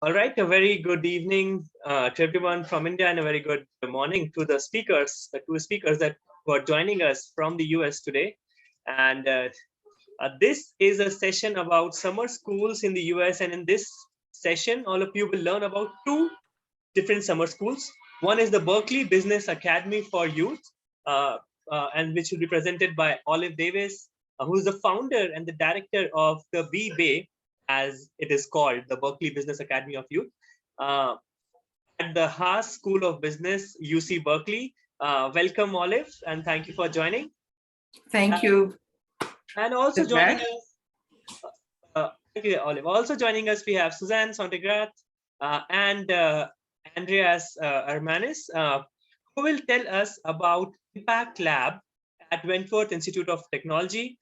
All right, a very good evening to everyone from India and a very good morning to the speakers, the two speakers that who are joining us from the US today. And this is a session about summer schools in the US. And in this session, all of you will learn about two different summer schools. One is the Berkeley Business Academy for Youth, and which will be presented by Olive Davis, who is the founder and the director of the B-Bay, as it is called, the Berkeley Business Academy of Youth, uh, at the Haas School of Business, UC Berkeley. Welcome, Olive, and thank you for joining. Thank you. And also joining us, thank you, Olive. Also joining us, we have Suzanne Sontgerath and Andreas Armenis, who will tell us about ImpactLab at Wentworth Institute of Technology.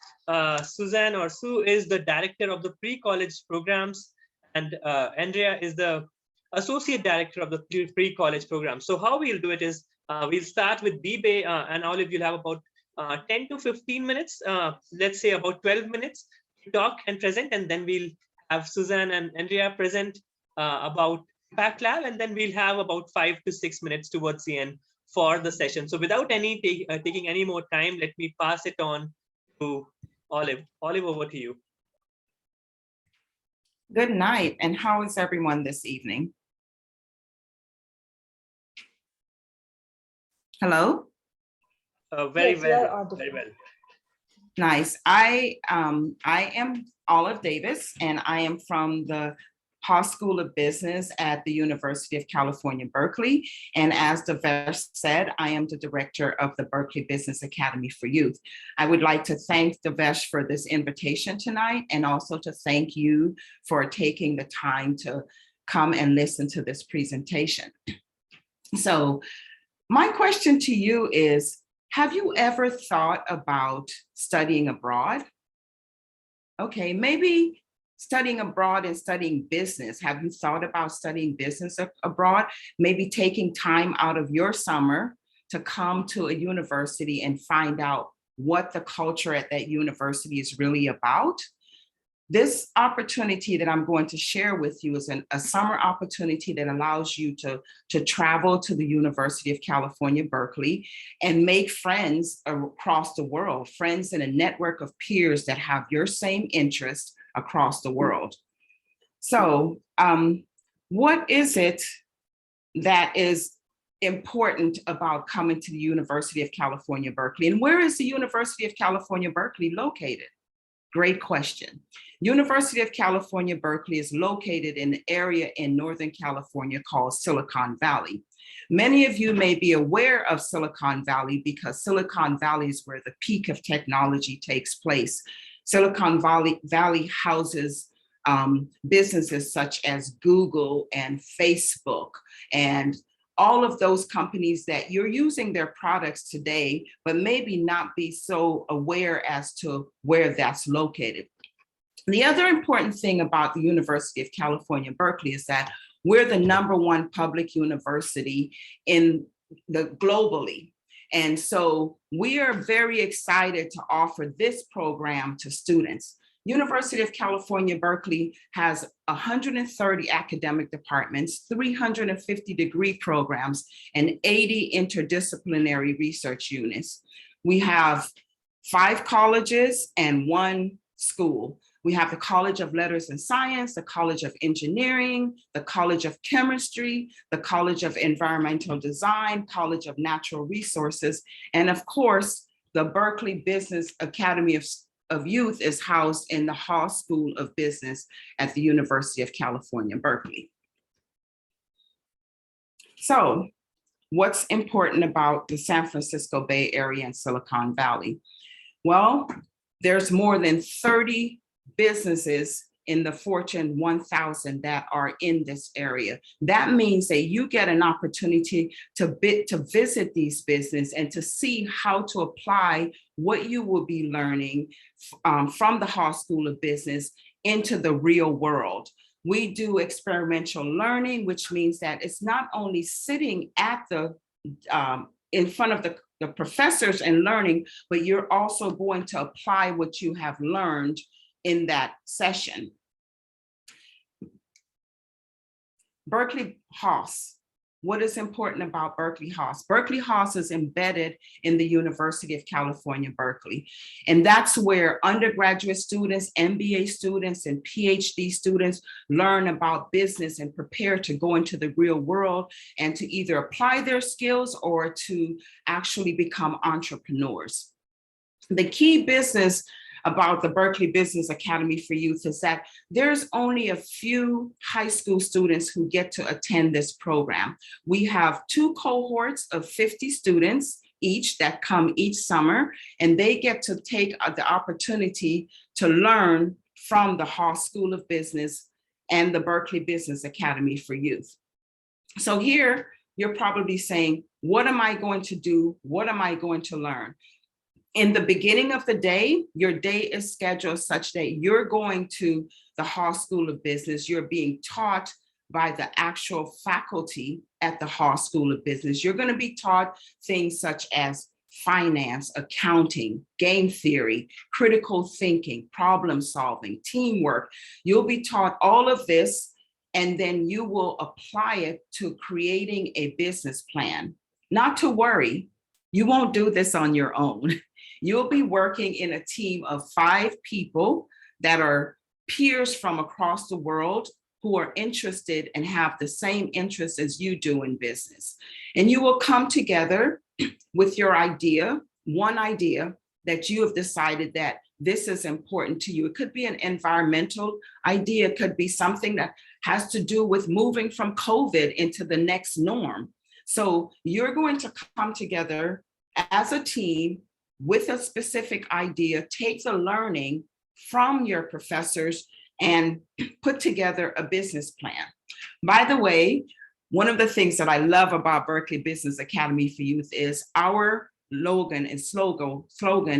Suzanne or Sue is the director of the pre-college programs, and Andrea is the associate director of the pre-college program. So how we'll do it is we'll start with B-Bay, and Olive, you'll have about 10 to 15 minutes, let's say about 12 minutes to talk and present, and then we'll have Suzanne and Andrea present about ImpactLab, and then we'll have about 5 to 6 minutes towards the end for the session. So without taking any more time, let me pass it on to Olive. Olive, over to you. Good night, and how is everyone this evening? Hello? Very well. Nice. I am Olive Davis, and I am from the Haas School of Business at the University of California, Berkeley. And as Devesh said, I am the director of the Berkeley Business Academy for Youth. I would like to thank Devesh for this invitation tonight, and also to thank you for taking the time to come and listen to this presentation. So my question to you is, have you ever thought about studying abroad? Okay, maybe studying abroad and studying business. Have you thought about studying business abroad? Maybe taking time out of your summer to come to a university and find out what the culture at that university is really about. This opportunity that I'm going to share with you is a summer opportunity that allows you to travel to the University of California, Berkeley, and make friends across the world, friends in a network of peers that have your same interests across the world. So what is it that is important about coming to the University of California, Berkeley? And where is the University of California, Berkeley located? Great question. University of California, Berkeley is located in an area in Northern California called Silicon Valley. Many of you may be aware of Silicon Valley because Silicon Valley is where the peak of technology takes place. Silicon Valley houses businesses such as Google and Facebook and all of those companies that you're using their products today, but maybe not be so aware as to where that's located. The other important thing about the University of California, Berkeley is that we're the #1 public university globally. And so we are very excited to offer this program to students. University of California, Berkeley has 130 academic departments, 350 degree programs, and 80 interdisciplinary research units. We have 5 colleges and 1 school. We have the College of Letters and Science, the College of Engineering, the College of Chemistry, the College of Environmental Design, College of Natural Resources, and of course, the Berkeley Business Academy of Youth is housed in the Haas School of Business at the University of California, Berkeley. So what's important about the San Francisco Bay Area and Silicon Valley? Well, there's more than 30 businesses in the Fortune 1000 that are in this area. That means that you get an opportunity to visit these businesses and to see how to apply what you will be learning from the Haas School of Business into the real world. We do experiential learning, which means that it's not only sitting at in front of the professors and learning, but you're also going to apply what you have learned in that session. Berkeley Haas. What is important about Berkeley Haas? Berkeley Haas is embedded in the University of California, Berkeley. And that's where undergraduate students, MBA students, and PhD students learn about business and prepare to go into the real world and to either apply their skills or to actually become entrepreneurs. The key business about the Berkeley Business Academy for Youth is that there's only a few high school students who get to attend this program. We have 2 cohorts of 50 students each that come each summer, and they get to take the opportunity to learn from the Haas School of Business and the Berkeley Business Academy for Youth. So here, you're probably saying, what am I going to do? What am I going to learn? In the beginning of the day, your day is scheduled such that you're going to the Haas School of Business. You're being taught by the actual faculty at the Haas School of Business. You're going to be taught things such as finance, accounting, game theory, critical thinking, problem solving, teamwork. You'll be taught all of this, and then you will apply it to creating a business plan. Not to worry, you won't do this on your own. You'll be working in a team of 5 people that are peers from across the world who are interested and have the same interests as you do in business. And you will come together with your idea, one idea that you have decided that this is important to you. It could be an environmental idea. It could be something that has to do with moving from COVID into the next norm. So you're going to come together as a team with a specific idea, take the learning from your professors and put together a business plan. By the way, one of the things that I love about Berkeley Business Academy for Youth is our slogan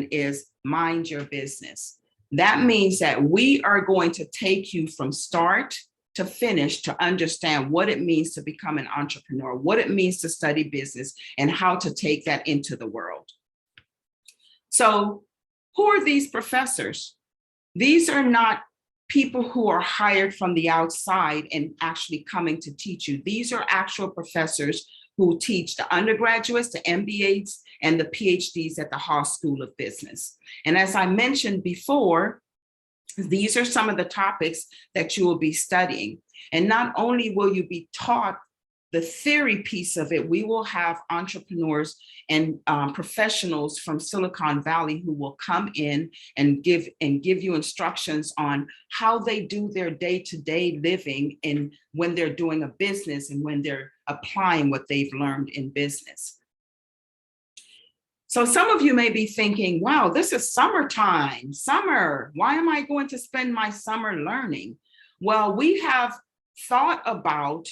is mind your business. That means that we are going to take you from start to finish to understand what it means to become an entrepreneur, what it means to study business, and how to take that into the world. So who are these professors? These are not people who are hired from the outside and actually coming to teach you. These are actual professors who teach the undergraduates, the MBAs, and the PhDs at the Haas School of Business. And as I mentioned before, these are some of the topics that you will be studying. And not only will you be taught the theory piece of it, we will have entrepreneurs and professionals from Silicon Valley who will come in and give you instructions on how they do their day-to-day living and when they're doing a business and when they're applying what they've learned in business. So some of you may be thinking, wow, this is summertime, summer. Why am I going to spend my summer learning? Well, we have thought about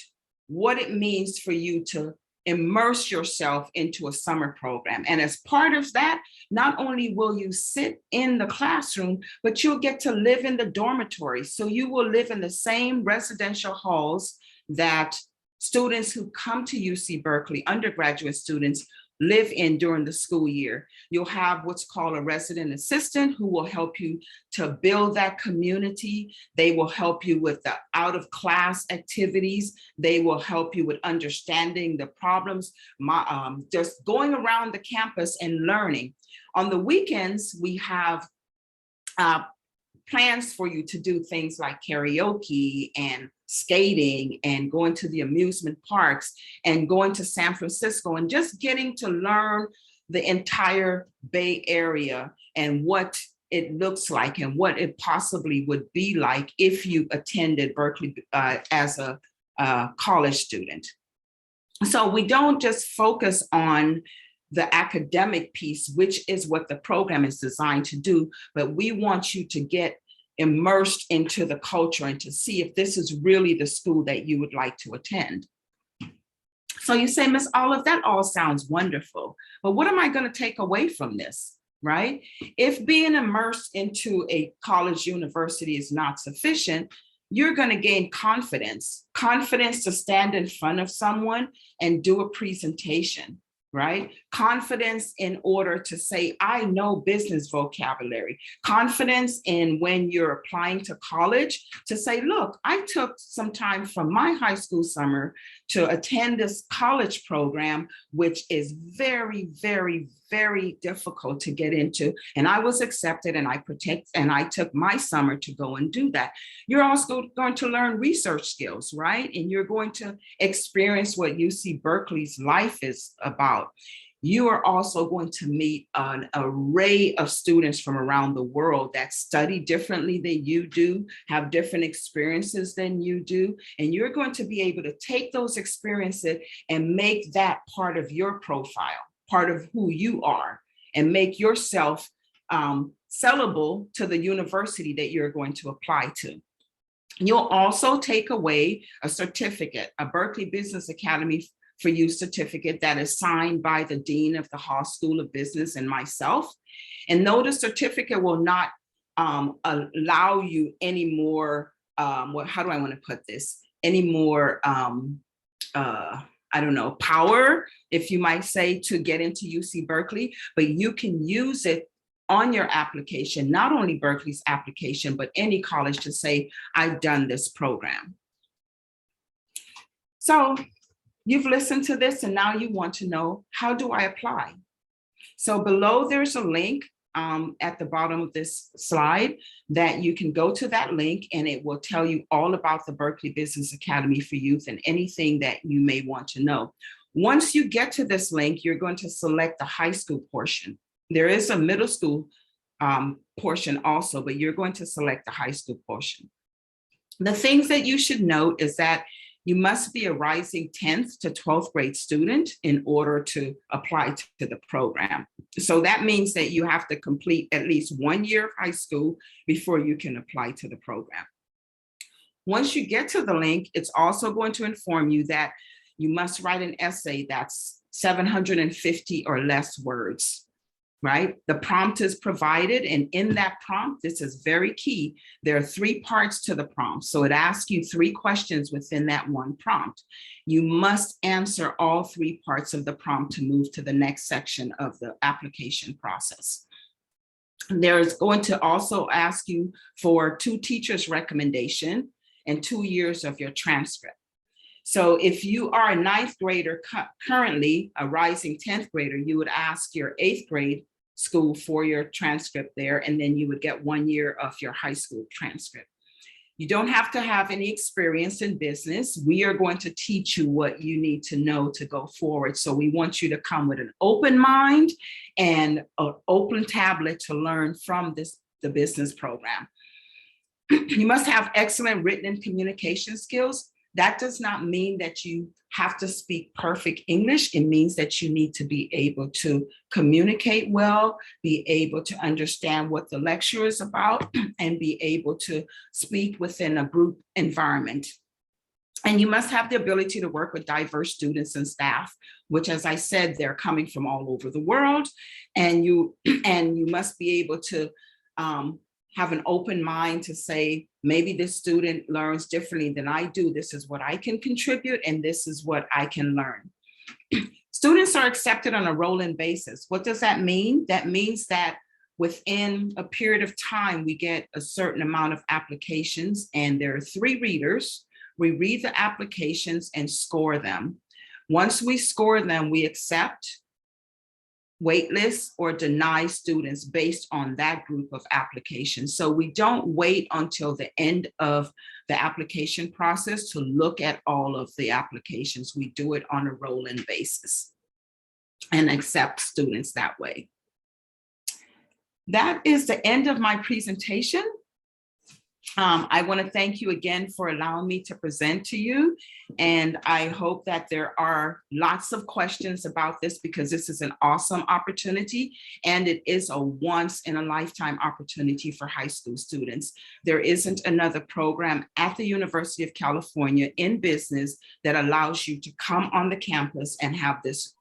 what it means for you to immerse yourself into a summer program. And as part of that, not only will you sit in the classroom, but you'll get to live in the dormitory. So you will live in the same residential halls that students who come to UC Berkeley, undergraduate students, live in during the school year. You'll have what's called a resident assistant who will help you to build that community. They will help you with the out of class activities. They will help you with understanding the problems, just going around the campus and learning. On the weekends, we have plans for you to do things like karaoke and skating and going to the amusement parks and going to San Francisco and just getting to learn the entire Bay Area and what it looks like and what it possibly would be like if you attended Berkeley as a college student. So we don't just focus on the academic piece, which is what the program is designed to do, but we want you to get immersed into the culture and to see if this is really the school that you would like to attend. So you say, Miss Olive, that all sounds wonderful, but what am I going to take away from this, right? If being immersed into a college university is not sufficient, you're going to gain confidence to stand in front of someone and do a presentation, right? confidence in order to say, I know business vocabulary, confidence in when you're applying to college to say, look, I took some time from my high school summer to attend this college program, which is very, very, very difficult to get into. And I was accepted and I took my summer to go and do that. You're also going to learn research skills, right? And you're going to experience what UC Berkeley's life is about. You are also going to meet an array of students from around the world that study differently than you do, have different experiences than you do. And you're going to be able to take those experiences and make that part of your profile, part of who you are, and make yourself sellable to the university that you're going to apply to. You'll also take away a certificate, a Berkeley Business Academy for You certificate that is signed by the Dean of the Haas School of Business and myself. And no, the certificate will not allow you any more, how do I want to put this? Any more, I don't know, power, if you might say, to get into UC Berkeley, but you can use it on your application, not only Berkeley's application, but any college to say, I've done this program. So you've listened to this and now you want to know, how do I apply? So below there's a link at the bottom of this slide that you can go to that link and it will tell you all about the Berkeley Business Academy for Youth and anything that you may want to know. Once you get to this link, you're going to select the high school portion. There is a middle school portion also, but you're going to select the high school portion. The things that you should note is that you must be a rising 10th to 12th grade student in order to apply to the program. So that means that you have to complete at least 1 year of high school before you can apply to the program. Once you get to the link, it's also going to inform you that you must write an essay that's 750 or less words. Right? The prompt is provided, and in that prompt, this is very key. There are 3 parts to the prompt. So it asks you 3 questions within that one prompt. You must answer all 3 parts of the prompt to move to the next section of the application process. There's going to also ask you for 2 teachers' recommendation and 2 years of your transcript. So if you are a 9th grader currently, a rising 10th grader, you would ask your 8th grade school for your transcript there, and then you would get 1 year of your high school transcript. You don't have to have any experience in business. We are going to teach you what you need to know to go forward. So we want you to come with an open mind and an open tablet to learn from the business program. You must have excellent written and communication skills. That does not mean that you have to speak perfect English. It means that you need to be able to communicate well, be able to understand what the lecture is about, and be able to speak within a group environment. And you must have the ability to work with diverse students and staff, which, as I said, they're coming from all over the world. And you must be able to have an open mind to say, maybe this student learns differently than I do. This is what I can contribute, and this is what I can learn. Students are accepted on a rolling basis. What does that mean? That means that within a period of time, we get a certain amount of applications, and there are 3 readers. We read the applications and score them. Once we score them, we accept, waitlist, or deny students based on that group of applications. So we don't wait until the end of the application process to look at all of the applications. We do it on a rolling basis and accept students that way. That is the end of my presentation. I want to thank you again for allowing me to present to you. And I hope that there are lots of questions about this, because this is an awesome opportunity and it is a once in a lifetime opportunity for high school students. There isn't another program at the University of California in business that allows you to come on the campus and have this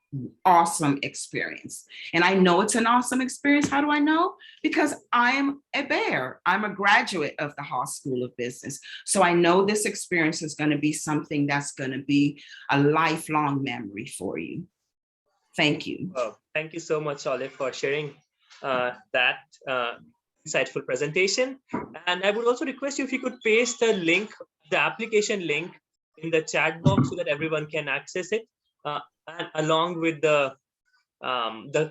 awesome experience. And I know it's an awesome experience. How do I know? Because I'm a bear. I'm a graduate of the Haas School of Business. So I know this experience is going to be something that's going to be a lifelong memory for you. Thank you. Well, thank you so much, Olive, for sharing that insightful presentation. And I would also request you if you could paste the link, the application link in the chat box so that everyone can access it, and along with the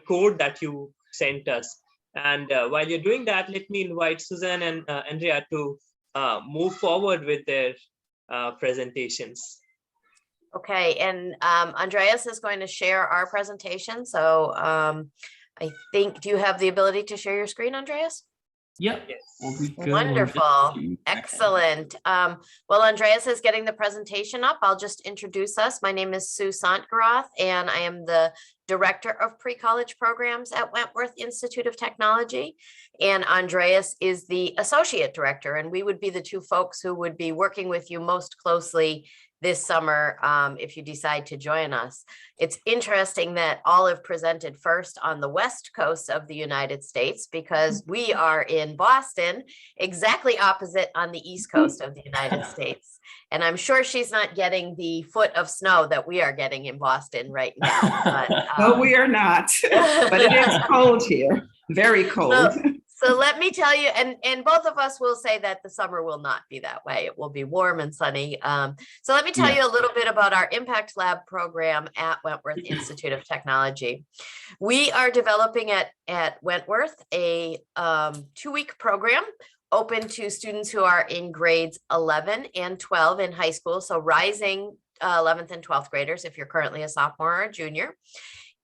code that you sent us. And while you're doing that, let me invite Suzanne and Andrea to move forward with their presentations. Okay, and Andreas is going to share our presentation. So I think, do you have the ability to share your screen, Andreas? Yep. Yes. We'll be good. Wonderful. Excellent. Well, Andreas is getting the presentation up. I'll just introduce us. My name is Sue Sontgerath, and I am the Director of Pre-College Programs at Wentworth Institute of Technology. And Andreas is the Associate Director, and we would be the two folks who would be working with you most closely this summer if you decide to join us. It's interesting that Olive presented first on the West Coast of the United States because we are in Boston, exactly opposite on the East Coast of the United States. And I'm sure she's not getting the foot of snow that we are getting in Boston right now. But, No, we are not, but it is cold here, very cold. So let me tell you, and both of us will say that the summer will not be that way. It will be warm and sunny. So let me tell you a little bit about our ImpactLab program at Wentworth Institute of Technology. We are developing at Wentworth a 2-week program open to students who are in grades 11 and 12 in high school. So rising 11th and 12th graders if you're currently a sophomore or a junior.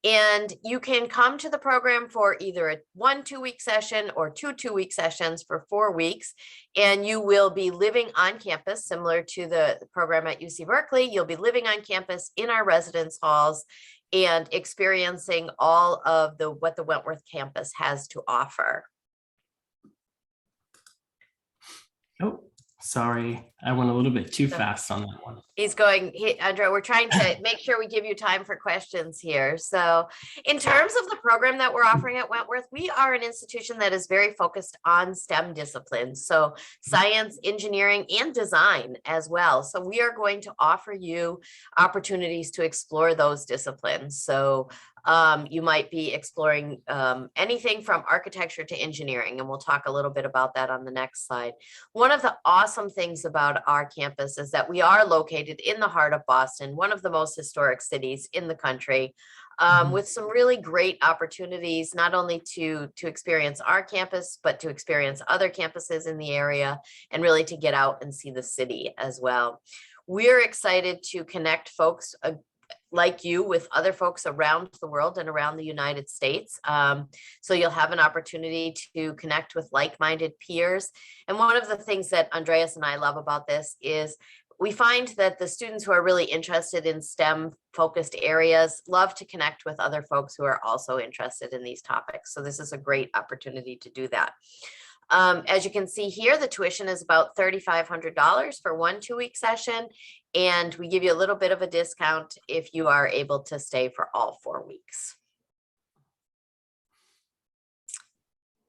And you can come to the program for either a 1 2-week session or 2 2-week sessions for 4 weeks. And you will be living on campus, similar to the program at UC Berkeley. You'll be living on campus in our residence halls and experiencing all of what the Wentworth campus has to offer. Oh, sorry. I went a little bit too fast on that one. He's going, Andrea, we're trying to make sure we give you time for questions here. So in terms of the program that we're offering at Wentworth, we are an institution that is very focused on STEM disciplines. So science, engineering, and design as well. So we are going to offer you opportunities to explore those disciplines. So you might be exploring anything from architecture to engineering, and we'll talk a little bit about that on the next slide. One of the awesome things about our campus is that we are located in the heart of Boston, one of the most historic cities in the country, with some really great opportunities, not only to experience our campus, but to experience other campuses in the area and really to get out and see the city as well. We're excited to connect folks like you with other folks around the world and around the United States. So you'll have an opportunity to connect with like-minded peers. And one of the things that Andreas and I love about this is we find that the students who are really interested in STEM focused areas love to connect with other folks who are also interested in these topics. So this is a great opportunity to do that. As you can see here, the tuition is about $3,500 for 1 2-week session, and we give you a little bit of a discount if you are able to stay for all 4 weeks.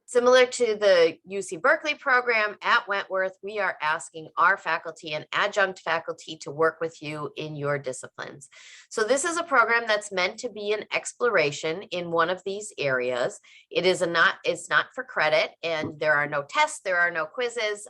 Similar to the UC Berkeley program at Wentworth, we are asking our faculty and adjunct faculty to work with you in your disciplines. So this is a program that's meant to be an exploration in one of these areas. It's not for credit, and there are no tests, there are no quizzes.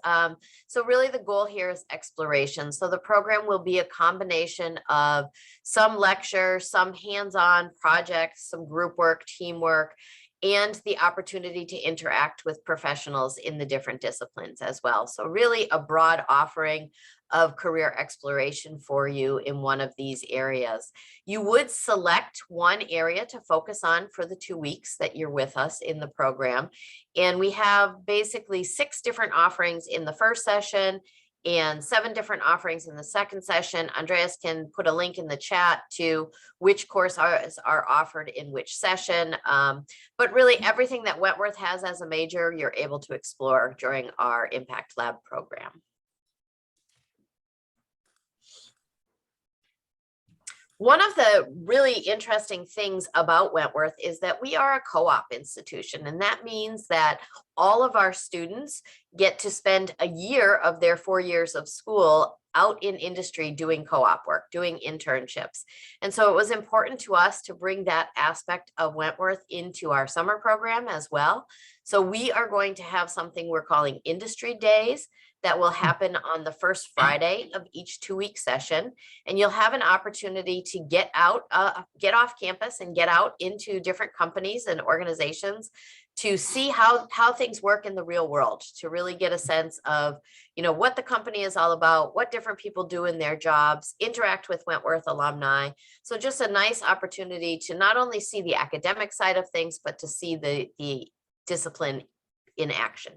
So really the goal here is exploration. So the program will be a combination of some lecture, some hands-on projects, some group work, teamwork, and the opportunity to interact with professionals in the different disciplines as well. So really a broad offering of career exploration for you in one of these areas. You would select one area to focus on for the 2 weeks that you're with us in the program. And we have basically 6 different offerings in the first session and 7 different offerings in the second session. Andreas can put a link in the chat to which courses are offered in which session. But really everything that Wentworth has as a major, you're able to explore during our ImpactLab program. One of the really interesting things about Wentworth is that we are a co-op institution, and that means that all of our students get to spend a year of their 4 years of school out in industry doing co-op work, doing internships. And so it was important to us to bring that aspect of Wentworth into our summer program as well. So we are going to have something we're calling Industry Days that will happen on the first Friday of each 2-week session. And you'll have an opportunity to get out, get off campus and get out into different companies and organizations to see how things work in the real world, to really get a sense of, what the company is all about, what different people do in their jobs, interact with Wentworth alumni. So just a nice opportunity to not only see the academic side of things, but to see the discipline in action.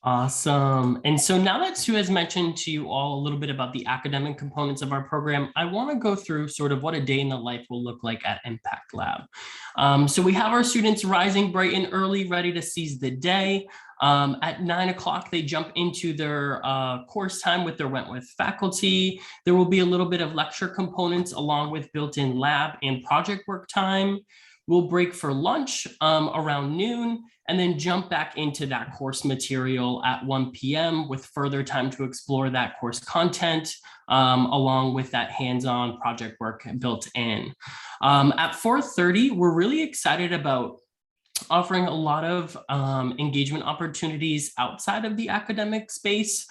Awesome. And so now that Sue has mentioned to you all a little bit about the academic components of our program, I want to go through sort of what a day in the life will look like at ImpactLab. So we have our students rising bright and early, ready to seize the day. At 9 o'clock, they jump into their course time with their Wentworth faculty. There will be a little bit of lecture components along with built-in lab and project work time. We'll break for lunch around noon, and then jump back into that course material at 1 p.m. with further time to explore that course content, along with that hands-on project work built in. At 4:30, we're really excited about offering a lot of engagement opportunities outside of the academic space.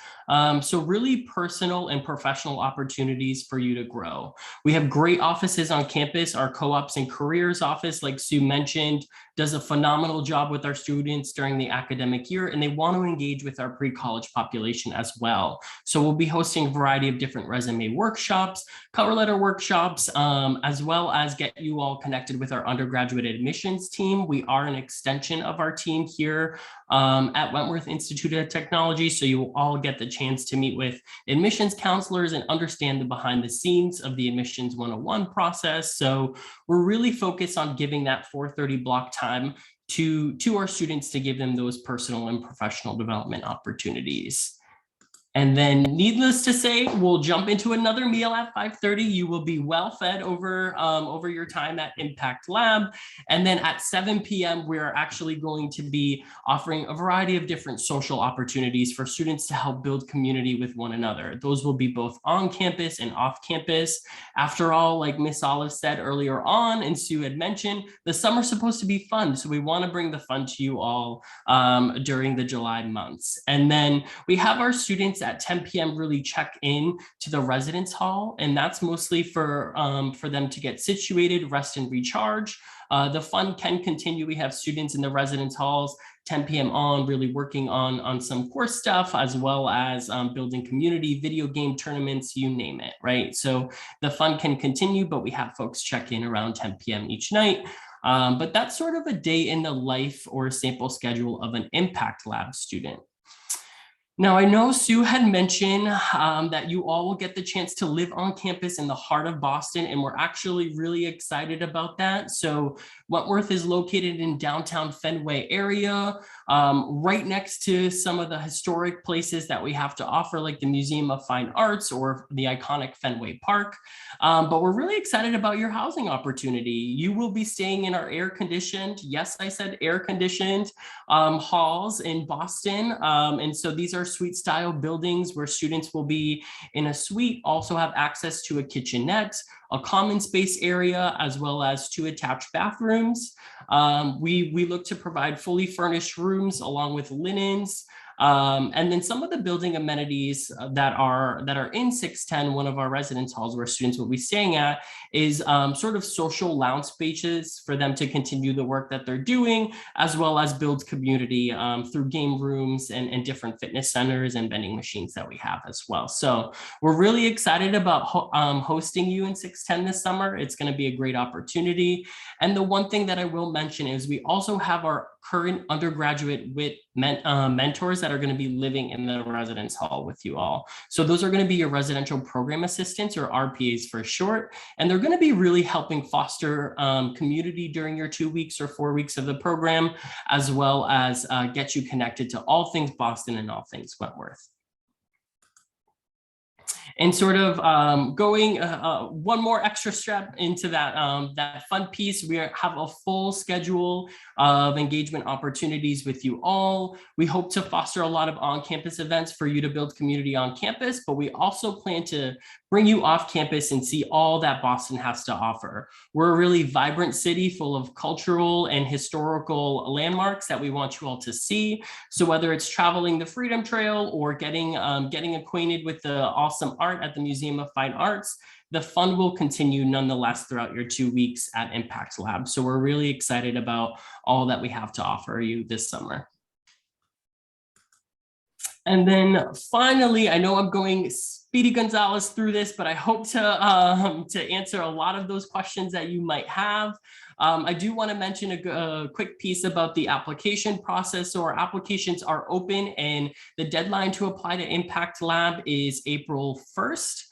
So really personal and professional opportunities for you to grow. We have great offices on campus. Our co-ops and careers office, like Sue mentioned, does a phenomenal job with our students during the academic year, and they want to engage with our pre-college population as well. So we'll be hosting a variety of different resume workshops, cover letter workshops, as well as get you all connected with our undergraduate admissions team. We are an extension of our team here at Wentworth Institute of Technology. So you will all get the chance to meet with admissions counselors and understand the behind the scenes of the admissions 101 process. So we're really focused on giving that 4:30 block time to our students to give them those personal and professional development opportunities. And then needless to say, we'll jump into another meal at 5:30. You will be well fed over your time at ImpactLab. And then at 7 p.m., we're actually going to be offering a variety of different social opportunities for students to help build community with one another. Those will be both on campus and off campus. After all, like Miss Olive said earlier on, and Sue had mentioned, the summer's supposed to be fun. So we want to bring the fun to you all during the July months. And then we have our students at 10 p.m. really check in to the residence hall, and that's mostly for them to get situated, rest and recharge. The fun can continue. We have students in the residence halls 10 p.m. on really working on some course stuff, as well as building community, video game tournaments, you name it, right? So the fun can continue, but we have folks check in around 10 p.m. each night. But that's sort of a day in the life or a sample schedule of an ImpactLab student. Now, I know Sue had mentioned that you all will get the chance to live on campus in the heart of Boston, and we're actually really excited about that. So Wentworth is located in downtown Fenway area, right next to some of the historic places that we have to offer, like the Museum of Fine Arts or the iconic Fenway Park. But we're really excited about your housing opportunity. You will be staying in our air-conditioned, yes, I said air-conditioned, halls in Boston. And so these are suite style buildings where students will be in a suite, also have access to a kitchenette, a common space area, as well as 2 attached bathrooms. We look to provide fully furnished rooms along with linens. And then some of the building amenities that are in 610, one of our residence halls where students will be staying at, is sort of social lounge spaces for them to continue the work that they're doing, as well as build community through game rooms and different fitness centers and vending machines that we have as well. So we're really excited about hosting you in 610 this summer. It's going to be a great opportunity. And the one thing that I will mention is we also have our current undergraduate mentors that are going to be living in the residence hall with you all. So those are going to be your residential program assistants, or RPAs for short, and they're going to be really helping foster community during your 2 weeks or 4 weeks of the program, as well as get you connected to all things Boston and all things Wentworth. And sort of going one more extra step into that, that fun piece, we have a full schedule of engagement opportunities with you all. We hope to foster a lot of on-campus events for you to build community on campus, but we also plan to bring you off campus and see all that Boston has to offer. We're a really vibrant city full of cultural and historical landmarks that we want you all to see. So whether it's traveling the Freedom Trail or getting acquainted with the awesome art at the Museum of Fine Arts, the fun will continue nonetheless throughout your 2 weeks at ImpactLab. So we're really excited about all that we have to offer you this summer. And then finally, I know I'm going Speedy Gonzalez through this, but I hope to answer a lot of those questions that you might have. I do want to mention a quick piece about the application process. So our applications are open and the deadline to apply to ImpactLab is April 1st.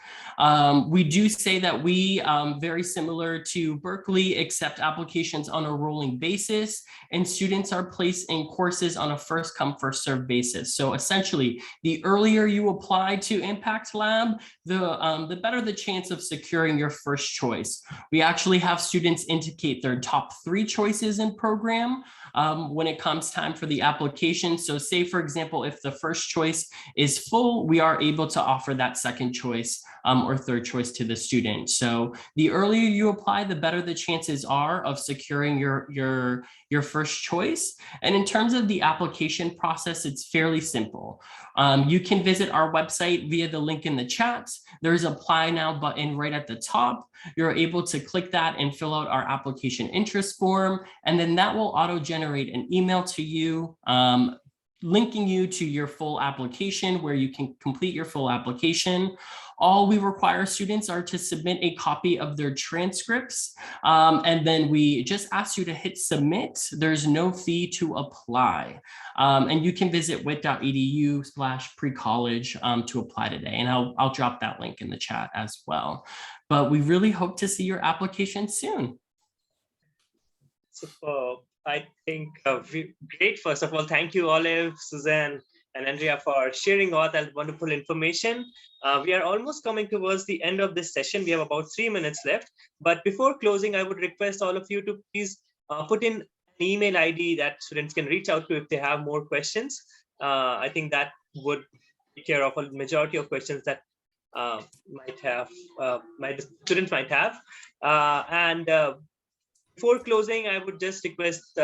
We do say that we, very similar to Berkeley, accept applications on a rolling basis, and students are placed in courses on a first come, first served basis. So essentially, the earlier you apply to ImpactLab, the better the chance of securing your first choice. We actually have students indicate their top 3 choices in program when it comes time for the application. So say, for example, if the first choice is full, we are able to offer that second choice or third choice to the student. So the earlier you apply, the better the chances are of securing your first choice. And in terms of the application process, it's fairly simple. You can visit our website via the link in the chat. There's an Apply Now button right at the top. You're able to click that and fill out our application interest form, and then that will auto-generate an email to you linking you to your full application where you can complete your full application. All we require students are to submit a copy of their transcripts, and then we just ask you to hit submit. There's no fee to apply. And you can visit wit.edu/precollege to apply today. And I'll drop that link in the chat as well. But we really hope to see your application soon. Superb. I think great. First of all, thank you, Olive, Suzanne, and Andrea for sharing all that wonderful information. We are almost coming towards the end of this session. We have about 3 minutes left. But before closing, I would request all of you to please put in an email ID that students can reach out to if they have more questions. I think that would take care of a majority of questions that students might have. Before closing, I would just request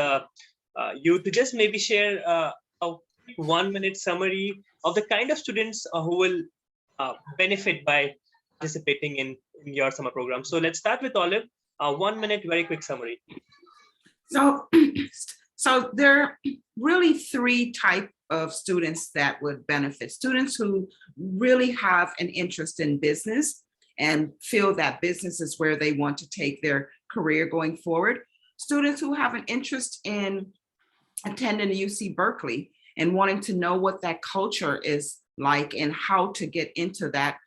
you to just maybe share a 1-minute summary of the kind of students who will benefit by participating in your summer program. So let's start with Olive. 1 minute, very quick summary. So there are really 3 types of students that would benefit. Students who really have an interest in business and feel that business is where they want to take their career going forward. Students who have an interest in attending UC Berkeley and wanting to know what that culture is like and how to get into that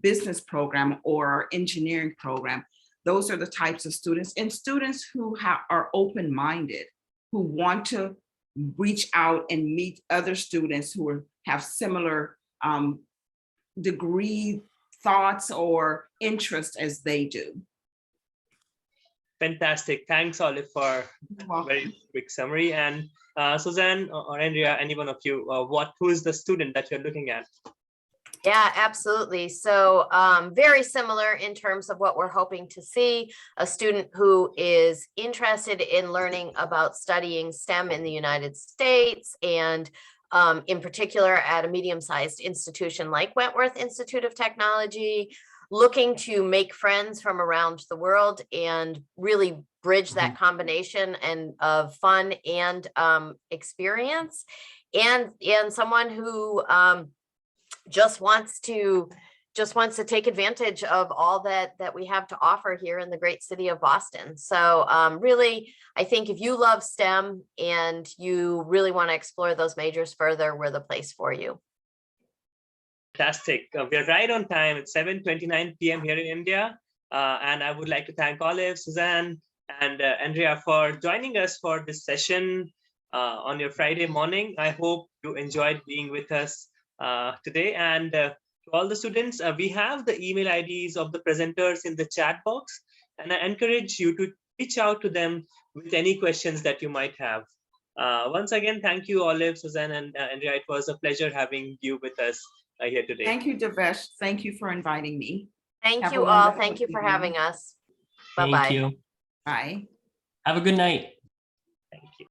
business program or engineering program. Those are the types of students, and students who are open-minded, who want to reach out and meet other students who have similar degree thoughts or interests as they do. Fantastic. Thanks, Olive, for a very quick summary. And Suzanne or Andrea, any one of you, who is the student that you're looking at? Yeah, absolutely. So very similar in terms of what we're hoping to see, a student who is interested in learning about studying STEM in the United States, and in particular at a medium-sized institution like Wentworth Institute of Technology, looking to make friends from around the world and really bridge that combination of fun and experience, and someone who just wants to take advantage of all that we have to offer here in the great city of Boston. So really, I think if you love STEM and you really want to explore those majors further, we're the place for you. Fantastic. We're right on time. It's 7:29 p.m. here in India. And I would like to thank Olive, Suzanne, and Andrea for joining us for this session on your Friday morning. I hope you enjoyed being with us today. And To all the students, we have the email IDs of the presenters in the chat box, and I encourage you to reach out to them with any questions that you might have. Once again, thank you, Olive, Suzanne, and Andrea. It was a pleasure having you with us here today. Thank you, Devesh. Thank you for inviting me. Thank Have a you all. wonderful Thank you for evening. having us. Thank Bye-bye. you. Bye. Have a good night.